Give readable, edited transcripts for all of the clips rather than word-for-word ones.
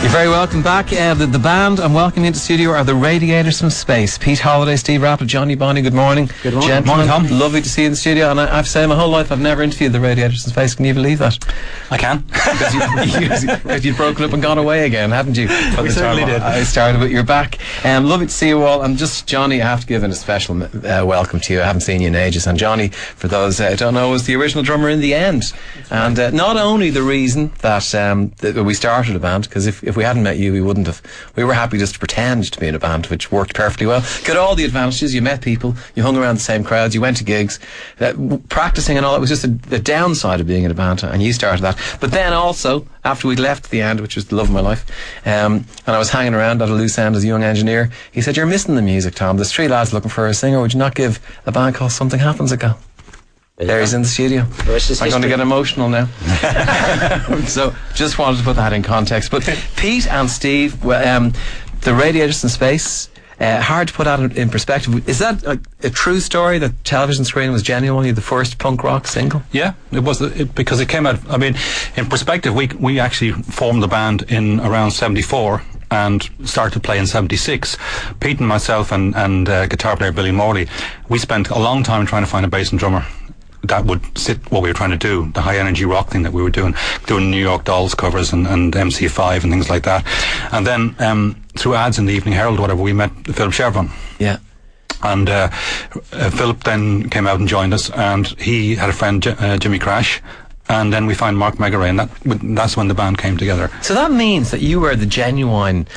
You're very welcome back. The band I'm welcoming into the studio are the Radiators from Space. Pete Holliday, Steve Rapp, Johnny Bonnie, good morning. Good morning. Gentlemen, Morning, Tom. Lovely to see you in the studio. And I've said my whole life I've never interviewed the Radiators from Space. Can you believe that? I can. Because you'd broken up and gone away again, hadn't you? We certainly did. I started, but you're back. Lovely to see you all. And just, Johnny, I have to give a special welcome to you. I haven't seen you in ages. And Johnny, for those who don't know, was the original drummer in the end. And not only the reason that we started a band, because if we hadn't met you, we wouldn't have. We were happy just to pretend to be in a band, which worked perfectly well. Got all the advantages. You met people, you hung around the same crowds, you went to gigs, practicing and all. It was just the downside of being in a band, and you started that. But then also, after we'd left the end, which was the love of my life, and I was hanging around at a loose end as a young engineer, he said, "You're missing the music, Tom. There's 3 lads looking for a singer. Would you not give a band called Something Happens a go?" There he's in the studio. I'm going to get emotional now. So just wanted to put that in context. But Pete and Steve, the Radiators in Space, hard to put that in perspective. Is that a true story, that television screen was genuinely the first punk rock single? Yeah, it was, because it came out, I mean, in perspective, we actually formed the band in around 74 and started to play in 76. Pete and myself and guitar player Billy Morley, we spent a long time trying to find a bass and drummer that would sit what we were trying to do, the high energy rock thing that we were doing New York Dolls covers and MC5 and things like that. And then through ads in the Evening Herald or whatever, we met Philip Chevron. Yeah. And Philip then came out and joined us, and he had a friend, Jimmy Crash, and then we found Mark Megaray, and that's when the band came together. So that means that you were the genuine,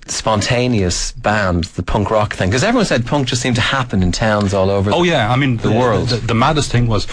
spontaneous band, the punk rock thing. Because everyone said punk just seemed to happen in towns all over the world. The maddest thing was,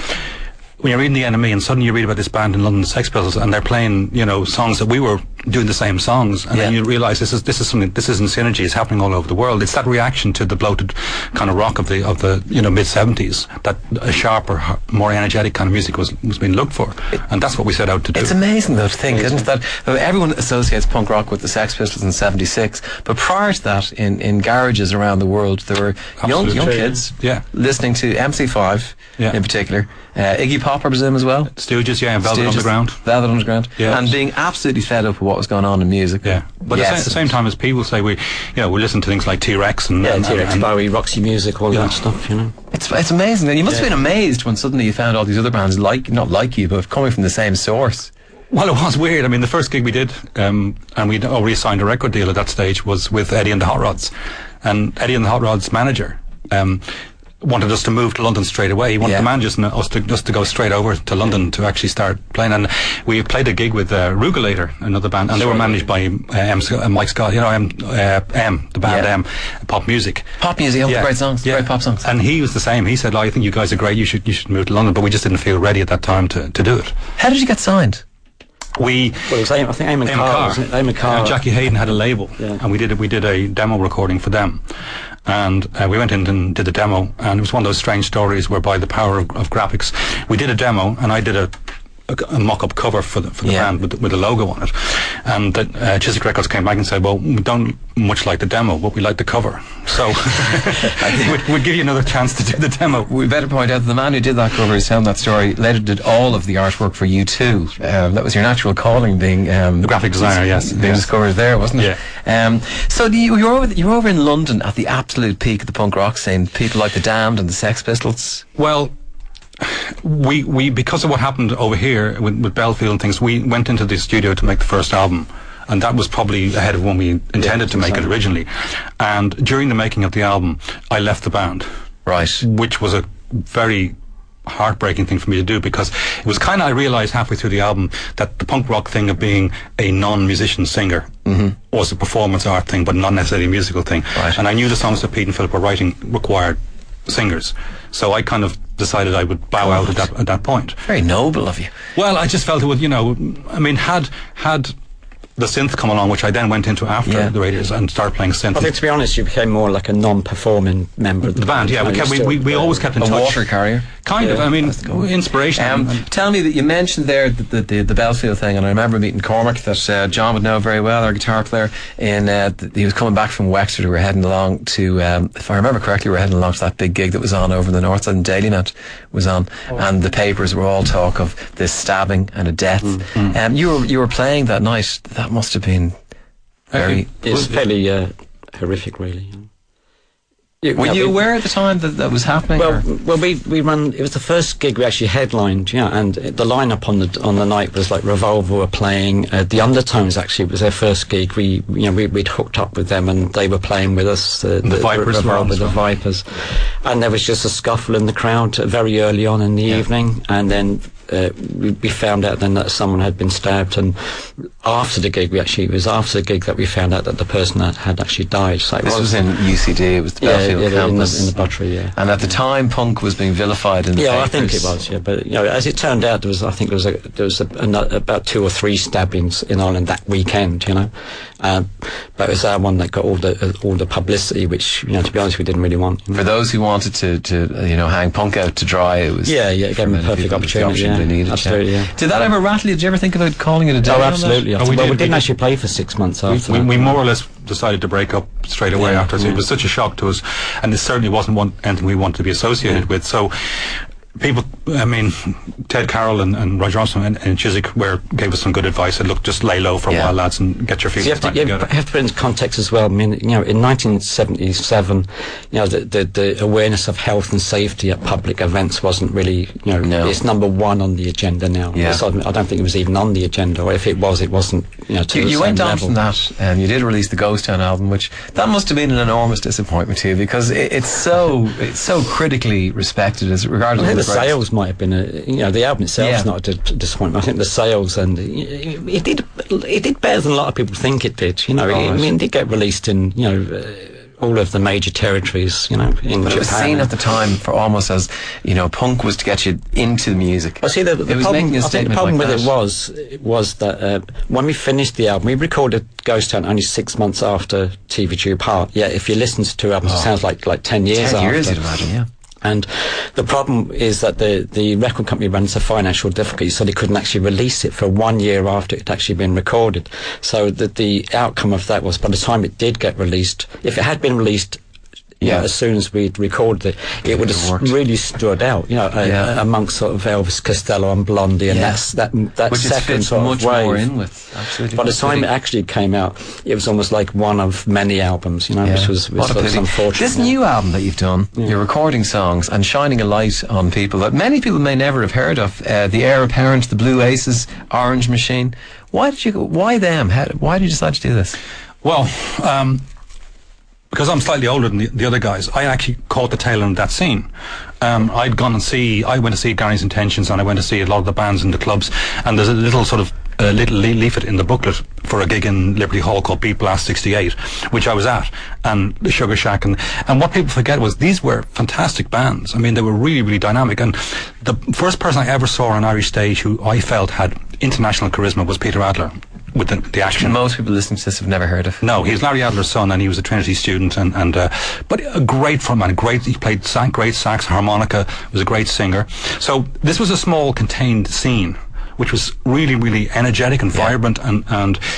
when you're reading the NME and suddenly you read about this band in London, Sex Pistols, and they're playing, songs that we were doing the same songs, and then you realise this is something, this isn't synergy, it's happening all over the world. It's that reaction to the bloated kind of rock of the mid-70s, that a sharper, more energetic kind of music was being looked for, and that's what we set out to do. It's amazing though to think, isn't it, that everyone associates punk rock with the Sex Pistols in 76, but prior to that, in garages around the world, there were young kids listening to MC5 in particular, Iggy Pop, I presume, as well. Stooges, and Velvet Underground, and being absolutely fed up with what was going on in music. Yeah, but at the same time as people say, we listen to things like T-Rex and T-Rex, Bowie, Roxy Music, all that stuff. It's amazing. And you must have been amazed when suddenly you found all these other bands not like you, but coming from the same source. Well, it was weird. I mean, the first gig we did, and we'd already signed a record deal at that stage, was with Eddie and the Hot Rods, and Eddie and the Hot Rods' manager wanted us to move to London straight away. He wanted the managers and us to go straight over to London to actually start playing. And we played a gig with Rugulator, another band, and they were managed by Mike Scott, the band Pop Music. Pop Music, great songs, great pop songs. And he was the same. He said, I think you guys are great, you should move to London, but we just didn't feel ready at that time to do it. How did you get signed? It was I think Eamon Carr. Jackie Hayden had a label, and we did a demo recording for them, and we went in and did the demo, and it was one of those strange stories whereby the power of graphics. We did a demo, and I did a mock-up cover for the band with the logo on it, and Chiswick Records came back and said, well, we don't much like the demo, but we like the cover, so I think we'd give you another chance to do the demo. We better point out that the man who did that cover, is telling that story, later did all of the artwork for U2. That was your natural calling, being the graphic designer, being discovered there, wasn't it? So you're over in London at the absolute peak of the punk rock scene, people like the Damned and the Sex Pistols. Well, we because of what happened over here with Belfield and things, we went into the studio to make the first album, and that was probably ahead of when we intended to make it originally. And during the making of the album, I left the band, which was a very heartbreaking thing for me to do, because it was kind of, I realised halfway through the album that the punk rock thing of being a non-musician singer was a performance art thing, but not necessarily a musical thing. And I knew the songs that Pete and Philip were writing required singers, so I kind of decided I would bow out at that point. Very noble of you. Well, I just felt it would, I mean, had the synth come along, which I then went into after the Radiators and started playing synth. I think, to be honest, you became more like a non-performing member of the band. Yeah, we always kept in touch. A water carrier. Kind of. I mean, inspiration. Tell me that you mentioned there the Belfield thing, and I remember meeting Cormac, that John would know very well, our guitar player. He was coming back from Wexford. We were heading along to, if I remember correctly, we were heading along to that big gig that was on over in the north side, and Dailynet was on, and the papers were all talk of this stabbing and a death. You were playing that night. That must have been very. It's fairly horrific, really. Were you aware at the time that was happening? Well, we run. It was the first gig we actually headlined, and the lineup on the night was like Revolver were playing. The Undertones actually was their first gig. We'd hooked up with them, and they were playing with us. The Vipers, Revolver, the Vipers, and there was just a scuffle in the crowd very early on in the evening, and then. We found out then that someone had been stabbed, and after the gig, it was after the gig that we found out that the person had actually died. So this was in UCD. It was the Belfield campus in the Buttery. Yeah. And at the time, punk was being vilified in the papers. I think it was. Yeah, but as it turned out, there was about 2 or 3 stabbings in Ireland that weekend. But it was our one that got all the publicity, which to be honest, we didn't really want. For those who wanted to hang punk out to dry, it was it gave them a perfect opportunity. They needed, absolutely, Did that ever rattle you? Did you ever think about calling it a day? Oh, absolutely. We didn't actually play for 6 months after that. We more or less decided to break up straight away after. It was such a shock to us, and it certainly wasn't anything we wanted to be associated with. So people, I mean, Ted Carroll and Roger Johnson and Chiswick gave us some good advice. Said, look, just lay low for a while, lads, and get your feet back together. You have to put into context as well. I mean, in 1977, the awareness of health and safety at public events wasn't really, it's number 1 on the agenda now. Yeah. So I don't think it was even on the agenda, or if it was, it wasn't, to the same level. You went on from that, and you did release the Ghost Town album, which that must have been an enormous disappointment to you, because it's so critically respected as regarded. The sales might have been the album itself is not a disappointment. I think the sales, and it did better than a lot of people think it did. It did get released in all of the major territories, in Japan. It was seen at the time for almost as, punk was to get you into music. Well, see, the problem with it was that when we finished the album, we recorded Ghost Town only 6 months after TV Tube Heart. Yeah, if you listen to 2 albums, it sounds like 10 years after. 10 years, you'd imagine, yeah. And the problem is that the record company ran into financial difficulties, so they couldn't actually release it for 1 year after it had actually been recorded. So the outcome of that was, by the time it did get released, if it had been released as soon as we'd recorded it, it would have really stood out, amongst sort of Elvis Costello and Blondie, and that which second sort much of wave. More in with. Absolutely. By the time it actually came out, it was almost like one of many albums, which was unfortunate. This new album that you've done, you're recording songs and shining a light on people that many people may never have heard of. The Heir Apparent, the Blue Aces, Orange Machine. Why them? Why did you decide to do this? Well, because I'm slightly older than the other guys, I actually caught the tail end of that scene. I went to see Gary's Intentions, and I went to see a lot of the bands in the clubs, and there's a little sort of little leaflet in the booklet for a gig in Liberty Hall called Beat Blast 68, which I was at, and the Sugar Shack, and what people forget was these were fantastic bands. I mean, they were really, really dynamic, and the first person I ever saw on an Irish stage who I felt had international charisma was Peter Adler, with the action. Most people listening to this have never heard of. No, he's Larry Adler's son, and he was a Trinity student, but a great frontman. He played great sax, harmonica, was a great singer. So this was a small, contained scene, which was really, really energetic and vibrant and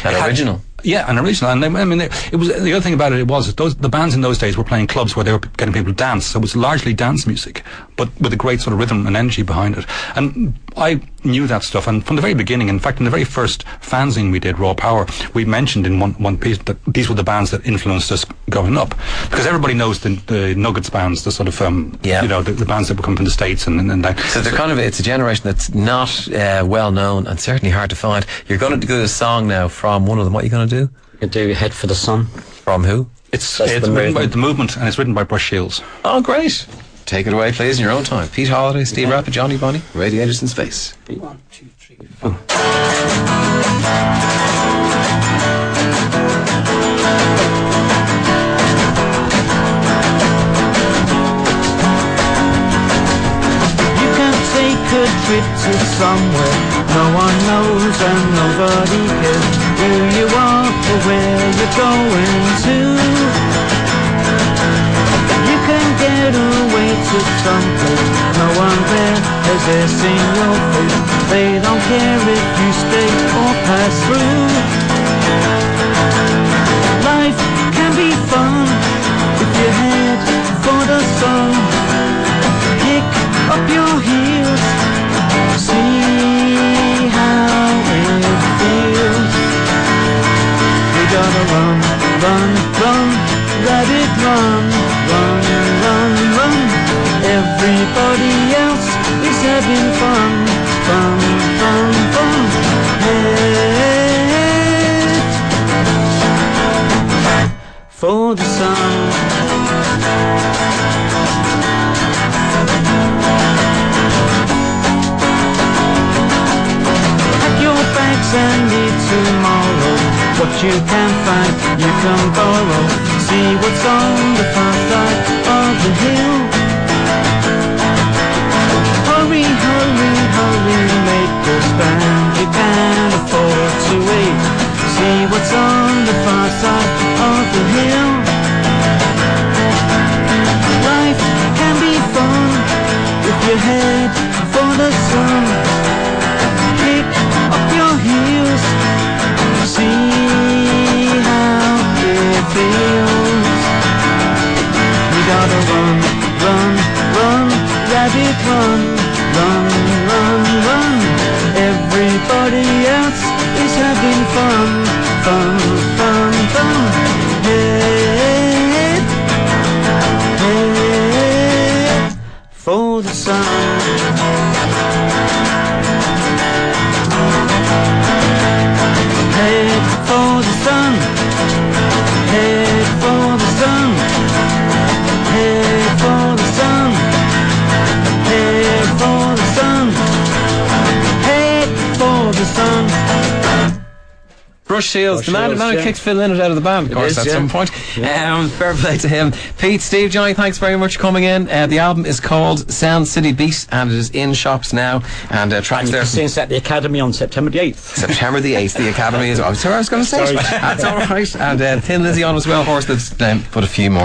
original. Yeah, and original. And it was the other thing about it was the bands in those days were playing clubs where they were getting people to dance. So it was largely dance music, but with a great sort of rhythm and energy behind it. And I knew that stuff. And from the very beginning, in fact, in the very first fanzine we did, Raw Power, we mentioned in one piece that these were the bands that influenced us growing up, because everybody knows the Nuggets bands, the sort of the bands that were coming from the States and that. So they're kind of it's a generation that's not well known and certainly hard to find. You're going to do a song now from one of them. What are you going to do? You do Head for the Sun. From who? It's written by The Movement, and it's written by Brush Shields. Oh, great. Take it away, please, in your own time. Pete Holiday, Steve Rappert, Johnny Bonnie, Radiators in Space. 1, 2, 3, 4. You can take a trip to somewhere no one knows and nobody cares who you are or where you're going to. You can get away to some place, no one there has ever seen your face. They don't care if you stay or pass through. Life can be fun if you head for the sun. Kick up your heels, see how it feels. We gotta run, run, run, rabbit run, run, run, run. Everybody else is having fun, fun, fun, fun. Head for the sun. And need tomorrow. What you can find, you can borrow. See what's on the far side of the hill. Hurry, hurry, hurry, make a stand. You can't afford to wait. See what's on the far side of the hill. Life can be fun if you head for the sun. Pick up your heels, see how it feels. We gotta run, run, run, rabbit run, run, run, run. Everybody else is having fun, fun, fun, fun. Head, head for the sun. Head for the sun, head for the sun, head for the sun, head for the sun, head for the sun. Brush Shields, the man who Shields, kicked Phil Lynott out of the band, of course, is, at yeah. some point. Fair play to him. Pete, Steve, Johnny, thanks very much for coming in. The album is called Sound City Beat, and it is in shops now. And tracks You there. can see us at the Academy on September the 8th. September the 8th, the Academy is. Oh, sorry, I was going to say. Sorry. That's all right. And Thin Lizzy on as well, horse that's put a few more.